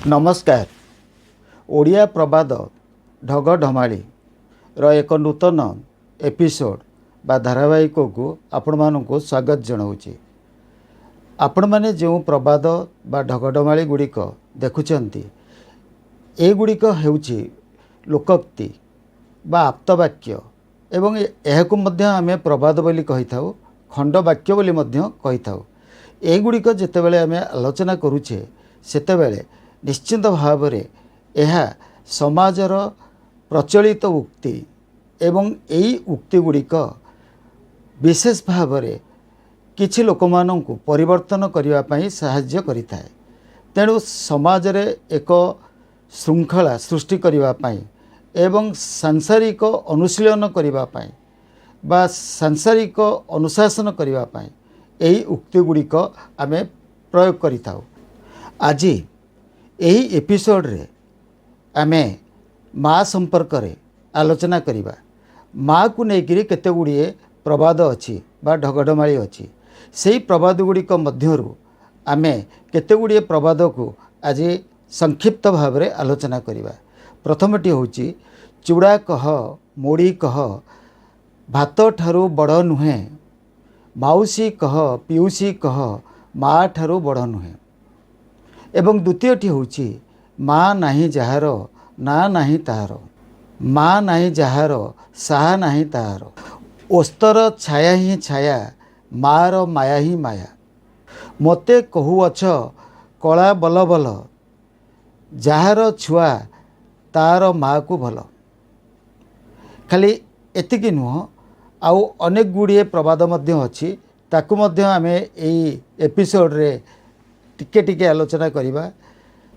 नमस्कार। ओडिया प्रवाद ढग ढमाली एक नूतन एपिसोड बा धारावाहिक को आपण मानक स्वागत जनाऊँगी। आपण मैंने जो प्रवाद बा ढग ढमाली गुड़िक देखुंट एगुड़िक हेउची लोकोक्ति बा आप्तवाक्य एवं यह आम प्रवाद बोली कही था, खंड वाक्य बोली कही था। एगुड़िक जितेबाला आम आलोचना करुचे सेतेबेले निश्चिंत भाव में यह समाजर प्रचलित उक्ति एवं यही उक्ति गुड़िक विशेष भाव में किछि लोक माननकु परिवर्तन करने साहाय्य करिथाए। तेणु समाज रे एक श्रृंखला सृष्टि करने एवं सांसारिक अनुशीलन करने बा सांसारिक अनुशासन करने यही उक्ति गुड़िक आम प्रयोग करिथाउ। आज यही एपिसोड रे आमे माँ संपर्क रे आलोचना करिबा। माँ को लेकर केते गुड़िए प्रवाद अच्छी बा ढगढमाली अच्छी। से प्रवाद गुड़िक मध्यरु आमे केते गुड़िए प्रवाद को आज संक्षिप्त भाव में आलोचना करिबा। प्रथमटी होची चूड़ा कह मोड़ी कह भात ठारू बड़ नुहे, माउसी कह पिउसी कह माँ ठारू बड़ नुहे। एवं द्वितीयटी होची माँ नाही जहार ना नाही ताहार, माँ नाही जहार साहा नाही ताहार, ओस्तर छाया ही छाया मार माया ही माया, मते कहूअछ कला बल बल, जहार छुआ तार माँ को भल। खाली एतिकी नुह आउ अनेक गुड़िए प्रवाद मध्य अच्छी, ताकू मध्य आमे एई एपिसोड रे टिके टिके आलोचना करिबा।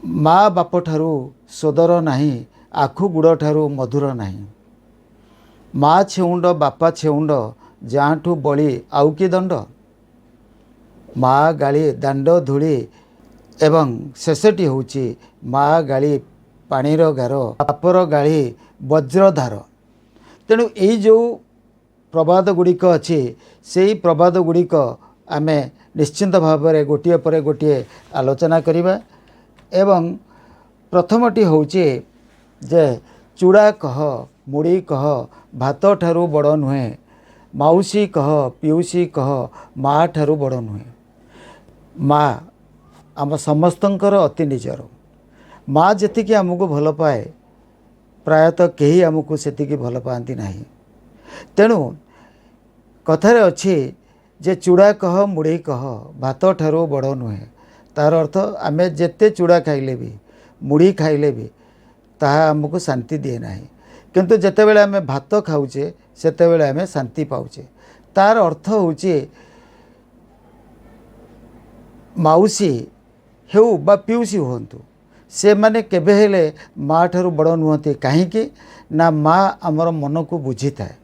माँ बाप ठारू सोदर नाही, आखु गुड़ ठारू मधुर नाही, माँ छेउंड बापा छेउंड जाठू बली आउ कि दंड, माँ गाली दांड धूली एवं शेषटी होची माँ गाली पानीर गार, बापर गाली वज्रधार। तेणु यही जो प्रवाद गुड़िक अच्छी से प्रवाद गुड़िक आमे निश्चिंत भाव में गोटे पर गोटे आलोचना करिबा। एवं प्रथमटी होची जे चूड़ा कह मुड़ी कह भात ठारू बड़ नुहे, माउसी कह पिउसी कह माँ ठारू बड़ नुहे। माँ आम समस्तंकर अति निजर। माँ जेतिकी आमको भल पाए प्रायतः कहीं आमको सेतिकी भल पाती नहीं। तेणु कथारे अच्छी जे चूड़ा कह मुड़ी कह भात ठारू बड़ नुहे, तार अर्थ आमे जेते चूड़ा खाइले भी मुड़ी खाइले भी ताहा आमको शांति दिए ना। किंतु जेतेबेले आमे भात खाऊचे सेतेबेले आमे शांति पाउचे। तार अर्थ होची माउसी हेउ बा पिउसी हुंतु से माने केबे हेले माँ ठारू बड़ नुहंती। काहींकि ना माँ आमर मन को बुझी थाए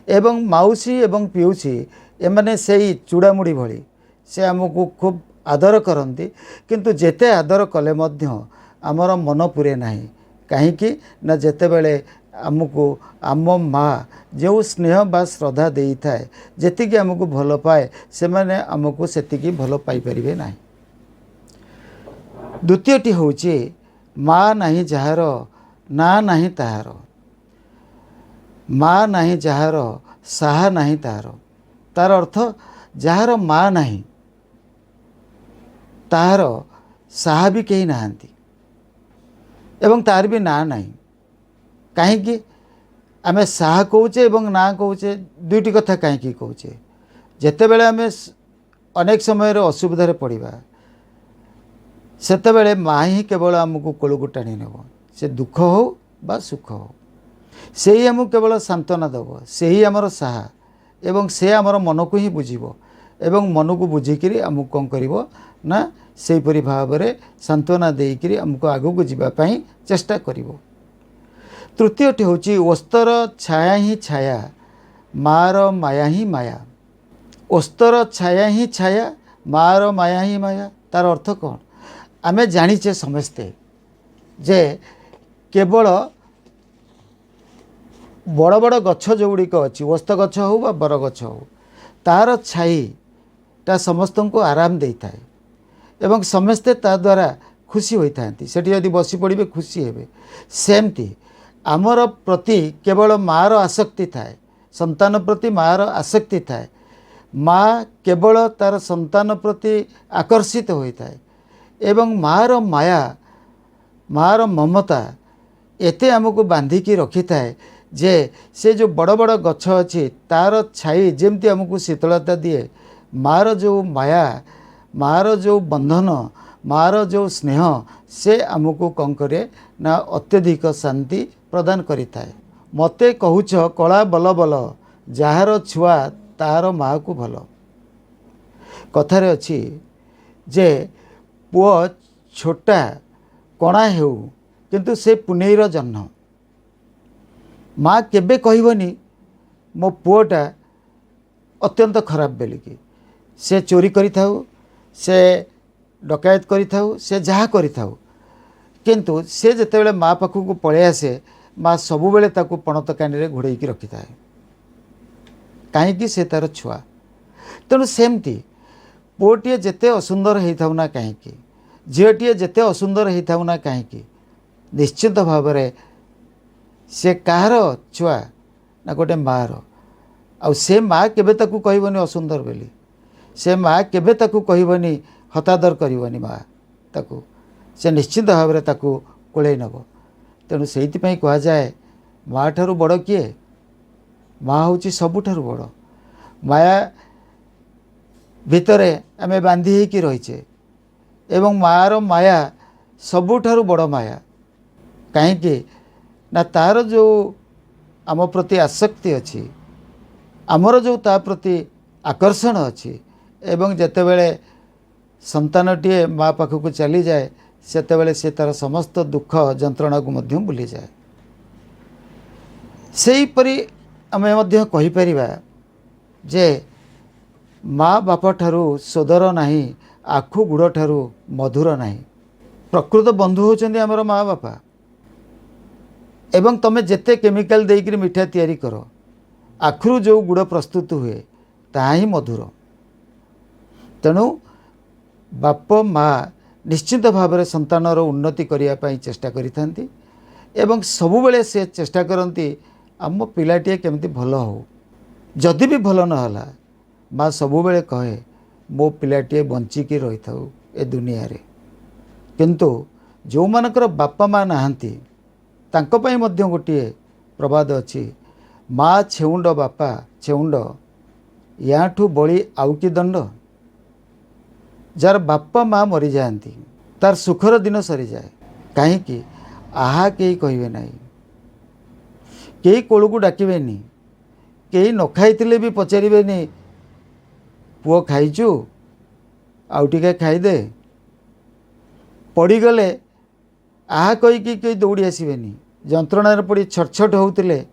एवं माउसी एवं पिउसी एमाने सेई चूड़ामुड़ी भली से आमको खूब आदर करती। किंतु जेते आदर कले मध्य आमर मन पुरे नाही। काहींकि ना जेतेबेले आमको आम माँ जो स्नेह बा श्रद्धा देई थाए, जेतिकी आमको भल पाए से माने आमको सेतिकी भल पाई परिबे नाही। द्वितीयटी होची माँ नाही जहार ना नाही ताहार, माँ नाही जहार साहा नाही ताहार। तार अर्थ जहार माँ नाही ताहार साहा भी कहीं नहांती एवं तार भी ना नहीं। काहींकि आमे साहा कहूचे एवं ना कहूचे दुईटी कथा काहींकि कहूचे। जेतेबेले आमे अनेक समय असुविधा पड़िबा सेतेबेले माँ ही केवल आमको कोलको टाणी नेब। से दुख हो बा सुख हो से ही आमको केवल सांत्वना देव। से ही आमर साहा एवं से आमर मन को ही बुझिबो एवं मन को बुझिकी आमको कौन करिबो ना सेहीपरि भाव में सांत्वना देकर आमको आगू जावाई चेष्टा करिबो। तृतीयटी होची ओस्तर छाया ही छाया मार माया ही माया, ओस्तर छाया ही छाया मार माया ही माया। तार अर्थ कौन? आमे जानिचे समस्ते जे केवल बड़ बड़ गछ जो गुड़िक अच्छी ओस्त गछ हो बा बर गछ हो तार छाईटा समस्त को आराम दे थाए एवं समस्ते ता द्वारा खुशी होता सेठी यदि बसी पड़े खुशी हे सेमती आमर प्रति केवल मार आसक्ति थाए संतान प्रति मार आसक्ति थाए माँ केवल तार संतान प्रति आकर्षित होता है एवं मार माया मार ममता एते आमको बांधिकी रखी थाए जे से जो बड़ बड़ गछ अच्छी तार छाई जेमती आमको शीतलता दिए मार जो माया मार जो बंधन मार जो स्नेह से आमको कौन करे ना अत्यधिक शांति प्रदान करि थाए। मते कहूछ कला बल बल जार छुआ तार माँ को भल कथार अच्छी जे पुओ छोटा कणा हेउ किंतु से पुनेर जन्म माँ केबे कहबनी मो पुओटा अत्यंत खराब बेलिकी से चोरी करि थाउ से डकायत करि थाउ से जहाँ करि थाउ किंतु से जेतेबेले माँ पाखक पळे आसे माँ सबुबेले ताकू पणत कानी घोड़ेकी रखि थाए कहीं से तार छुआ तेणु सेमती पुओटीए जेते असुंदर होता ना कहीं झीटीए जेते असुंदर होता ना कहीं निश्चित भाव से कहार छुआ ना गोटे मार आउ से माँ केबे ताकू कहबनी असुंदर बोली से माँ केबे ताकू कहबनी हतादर करबनी माँ ताकू से निश्चित भाव में ताकू कोड़े नब तेणु से कह जाए माँ ठारू बड़ किए माँ हूँ सबुठारु बड़ माया भितरे आमे बांधी होइकी रहीचे एवं मार माया सबुठारु बड़ माया कहीं ना तार जो आम प्रति आसक्ति अच्छी आमर जो ता प्रति आकर्षण अच्छी एवं जेतेबेले संतानटीए माँ पाखक चली जाए सेतेबेले से तार समस्त दुख जंत्रणा को मध्य भूली जाए सेहीपरि आमे मध्य कहि परिबा जे माँ बापा ठारू सोदर नाही आखु गुड़ ठारू मधुर नाही प्रकृत बंधु होचंदी हमर माँ बापा एवं तमे जेते केमिकल देइकरी मिठा तैयारी करो आखुरु जो गुड़ प्रस्तुत हुए ताहा ही मधुर तेणु बाप माँ निश्चित भाव में संतानर उन्नति करने चेष्टा करिथांती एवं सबुबेले से चेष्टा करती आम पिलाटीए केमती भल हो जदि भी भल नहला माँ सबुबेले कहे मो पिलाटीए बंचिकी रही थाउ ए दुनिया रे किंतु जो मानकर बापा माँ नहांती तांको पई मध्य गोटे प्रवाद अच्छी माँ छेउंड बापा छेउंड याठू बड़ी आउ कि दंड जार बापा माँ मरी जाती तार सुखर दिन सरी जाए कहीं आहा कई कहे ना कई कोल को डाकबेनी कई न खाई भी पचारे पुओ खाइचु आउ टिके खाईदे पड़गले आहा कहीकि कई दौड़ी आसबेनी जंत्रणार पड़ी छटछट होते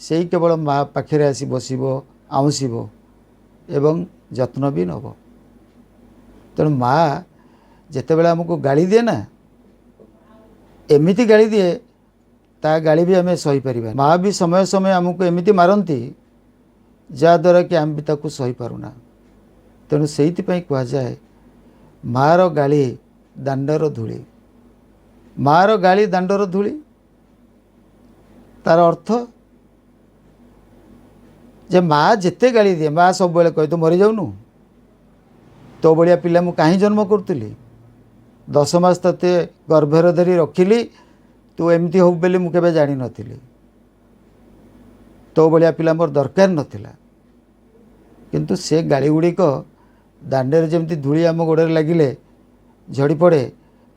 से केवल माँ पाखे आसी बसब आउंसब एवं जत्न भी नब तेणु माँ जितेबाला आमको गाली दिए ना एमिति गाली दिए ता गाली भी आम सही पार माँ भी समय समय आमको एमिति मारती जहाद्वारा कि आम भी ताकू सही पारुना तेणु से कह जाए मार गाली दांडर धूली मार गाली दांडर धूली तार अर्थ जे माँ जिते गाली दिए माँ सब बेले कहे तू मरी जाऊनु तो भाया पिला मु कहीं जन्म करुली 10 मास ते गर्भर धरी रखिली तू एमती हो बोली मुझे जानी नी तो भाया पिला मोर दरकार नथिला किंतु से गाड़ी गुड़िक दांडे जमी धूली आम गोड़े लगिले झड़ी पड़े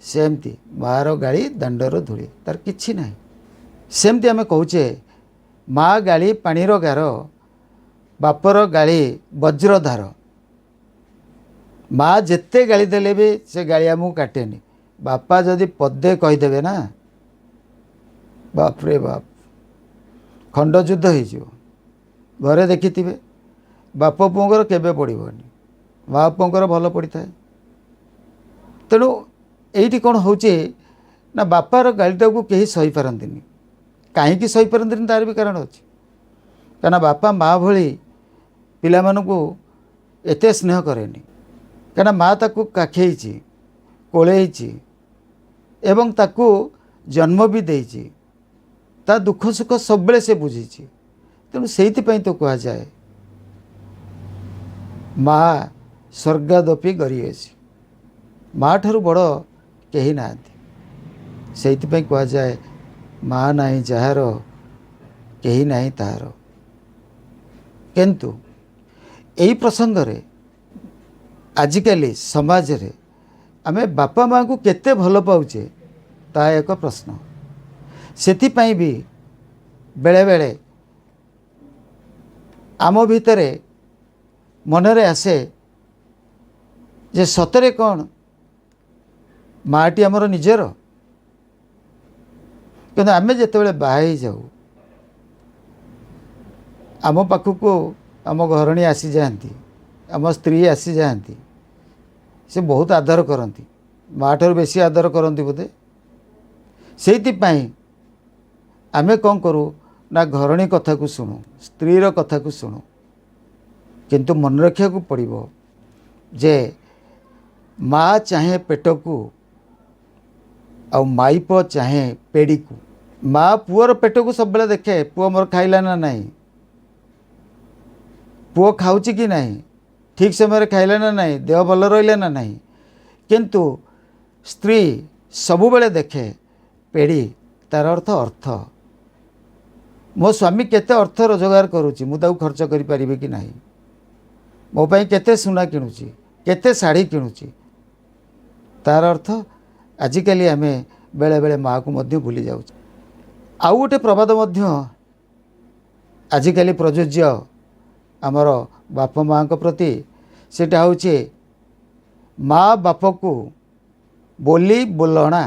सेमती मार गाड़ी दांडर धूली तार किछि ना सेमती आम कहूचे माँ गाड़ी पानीर गार बापर गाड़ी वज्रधार माँ जिते गाली देले भी से गाली आमको काटेनी बापा जदि पदे कहीदेवे ना बाप रे बाप खंड युद्ध हो घरे देखि बाप पुओर केबे पड़ोनी माँ बापर भल पड़ी था तेणु ये कौन हो ना बापार गालीटा को कहीं सही पारती कहीं सही पारती तार भी कारण अच्छे कहना बापा माँ भली पिला मानू एते स्नेह करेनी कहना माँ ताकू काखेई कोड़े एवं ताकू जन्म भी देइछि ता दुख सुख सब बेले से बुझीछि तेणु से तो कह जाए माँ स्वर्गादपि गरीयसी माँ ठारू बड़ कहीं ना से कह जाए माँ नहीं जार कहीं नहीं तार किंतु यही प्रसंग रे आजिकली समाज रे आमे बापा माँ को केते भल पाउचे ता एक प्रश्न सेथिपाई भी बेले बेले आम भितरे मनरे आसे जे सतरे कौन माटी आमर निजर कि आम जिते बाहर जाऊ आम पाखक आम घरणी आसी जाती आम स्त्री आसी जाती से बहुत आदर करती माँ ठार बेसी आदर करती बोधे से आमे कौन करूँ ना घरणी कथा को शुणु स्त्रीर कथा को शुणु किंतु मन रखा को पड़ो जे माँ चाहे पेट को आ माइप चाहे पेड़ी को माँ पुअर पेट को सब बेले देखे पुआ मोर खाइला ना नहीं पुओ खाऊची कि नहीं ठीक समय खाइला ना नहीं देह भल रहा ना नहीं किंतु स्त्री सबु बेले देखे पेड़ी तार अर्थ अर्थ मो स्वामी केते अर्थ रोजगार करुच्ची मु ताऊ खर्च करि परिबे कि नहीं मो पाई केते सुना किणुची केते शाढ़ी किणुची तार अर्थ आजिकली आमे बेले बेले माँ को मध्य भूली जाऊ आउ गोटे प्रवाद मध्य आजिकली प्रযোज्य आमर बाप माँ को प्रति सेटा होचे माँ बाप को बोली बोलणा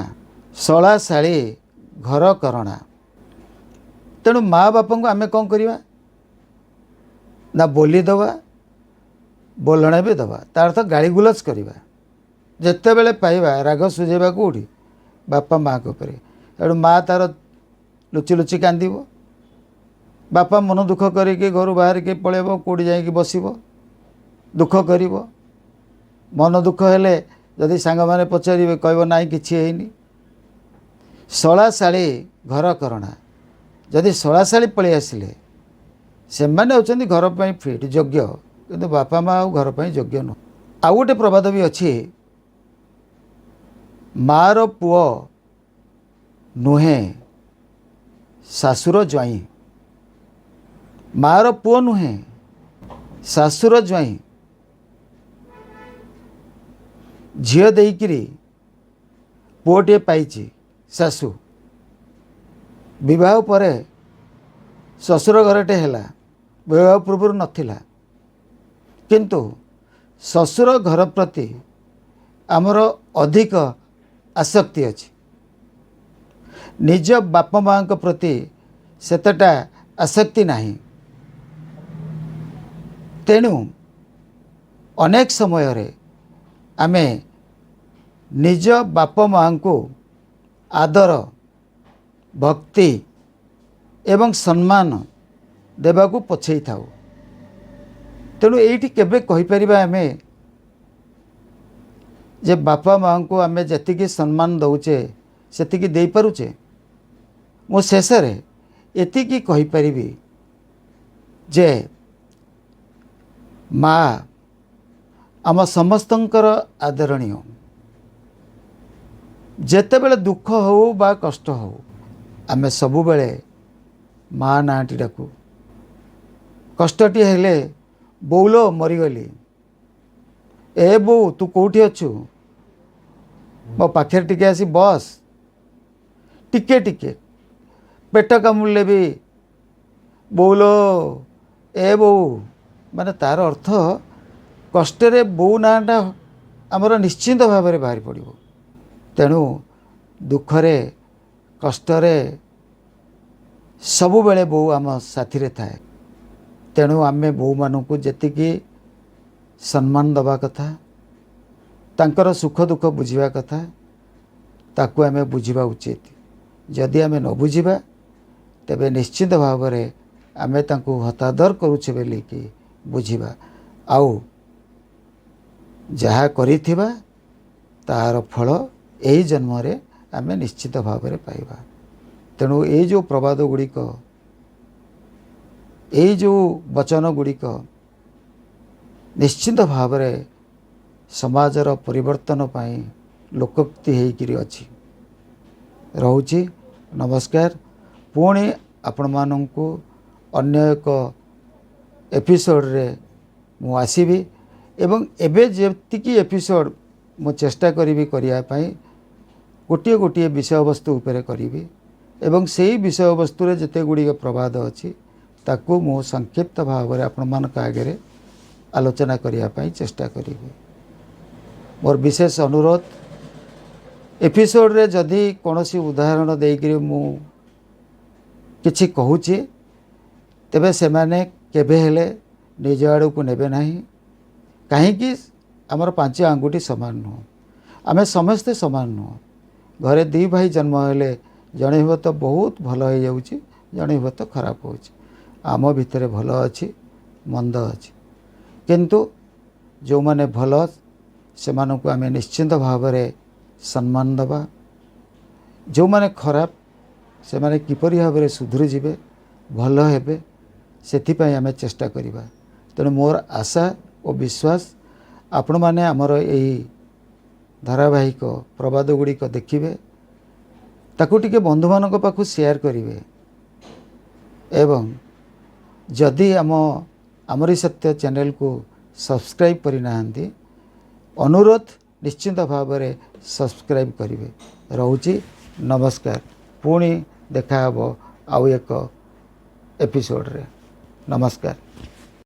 शला शाली घर करणा तेणु माँ बाप को आमे कौन करवा ना बोली दवा बोलणा भी दवा तार अर्थ गाड़ी गुलज करवा जिते बेले पाइबा राग सुझेबा कौटी बापा माँ को करे तेणु माँ तार लुचि लुचि कांद बापा मन दुख करके घर बाहर के पलैब कौटी जाकि बस दुख कर मन दुख हेले जदि सांग माने पचारे कह ना किसी है शला शाली घर करणा जदि शला शाली पलि आसिले से मैंने होती घर पर फिट योग्य किंतु बापा माँ घर पर योग्य नुह आउ गोटे प्रवाद भी अच्छी मार पुओ नुहे शाशुर ज्वाई मार पुओ नुहे शाशुर ज्वाई झील देकरी पुओटे पाई शाशु विवाह पर ससुर घरटे है विवाह पूर्व नथिला किंतु ससुर घर प्रति आमर अधिक आसक्ति अच्छी निज बाप माँ प्रति सेतटा आसक्ति नहीं तेणु अनेक समय रे आमे निज बाप माँ को आदर भक्ति एवं सम्मान देवाकू पछई थाउ तेणु ये केबे कहि परिबा आमे जे बापा माँ को आमे जतिकी सम्मान दौचे सेतिकी दे पारुचे मो शेष रे एतिकी कहि परिबी जे माँ आम समस्तंकर आदरणीय जेतेबेले दुख हो बा कष्ट हो आमे सबु बेले माँ नाटी डाकू कष्टटी हेले बोलो मरीगली ए बो तू कौटी अच्छु मो पाखे टिके आसी बस टिके टिके पेट कामुड़े भी बोलो ए बो माने तार अर्थ कष्टरे बो नाटा आमर निश्चिंत भाव में बाहरी पड़ो तेणु दुखरे कष्टरे सबु बेले बो आम साथी रे थाए तेणु आमे बो मानू जेतिकी सम्मान दबा कथा तांकर सुख दुख बुझिबा कथा ताकू आमे बुझिबा उचित जदि आमे न बुझिबा तेबे निश्चित भाव में आमे तांकू हतादर करूछे बेली कि बुझिबा आउ जहा करिथिबा तार फल एही जन्म रे आमे निश्चित भाव में पाइबा। तेणु ये जो प्रवाद गुड़िक ये जो वचन गुड़िक निश्चित भाव में समाजर परिवर्तन पाई लोकोक्ति होकर अच्छी रोची। नमस्कार। पुणी आपण मानंकु अन्य एक एपिसोड रे मु आसीबी एवं एबे जेतिकी एपिसोड मु चेष्टा करिवि करिया पई गोटे गोटे विषय वस्तु उपरे करिवि एवं सेही विषय वस्तु रे जते गुडी प्रवाद अछि ताकू मु संक्षिप्त भाव में आपण मानक आगे आलोचना करिया पई चेष्टा करिवि। मोर विशेष अनुरोध एपिसोड रे जदि कोनोसी उदाहरण देइकरी मु किछि कहूची तेबे से माने केबे हेले निज आड़ को नेबे नाही। कहीं आमर 5 आंगुठी समान नुह, आमे समस्ते समान नुह। घरे 2 भाई जन्म हेले जणे हो तो बहुत भल हो जाउची, जणे हो तो खराब होउची। आम भितर भल अच्छी मंद अच्छी, किंतु जो माने भल से मानकु आमे निश्चिंत भाव में सम्मान दबा। जो माने खराब से माने किपरि भाव में सुधरी जिवे भल हेबे सेथिपाई आमे चेष्टा करिबा। तेणु मोर आशा और विश्वास आपण माने आमर यही धारावाहिक प्रवाद गुड़िक देखिए ताकू टिके बंधु मानक पाखु शेयर करिवे एवं जदि आमरी सत्य चैनल को सब्सक्राइब करि नाहंती अनुरोध निश्चिंत भाव में सब्सक्राइब करिवे। रहूची। नमस्कार। पुणी देखा हबो आउ एक एपिसोड रे। नमस्कार।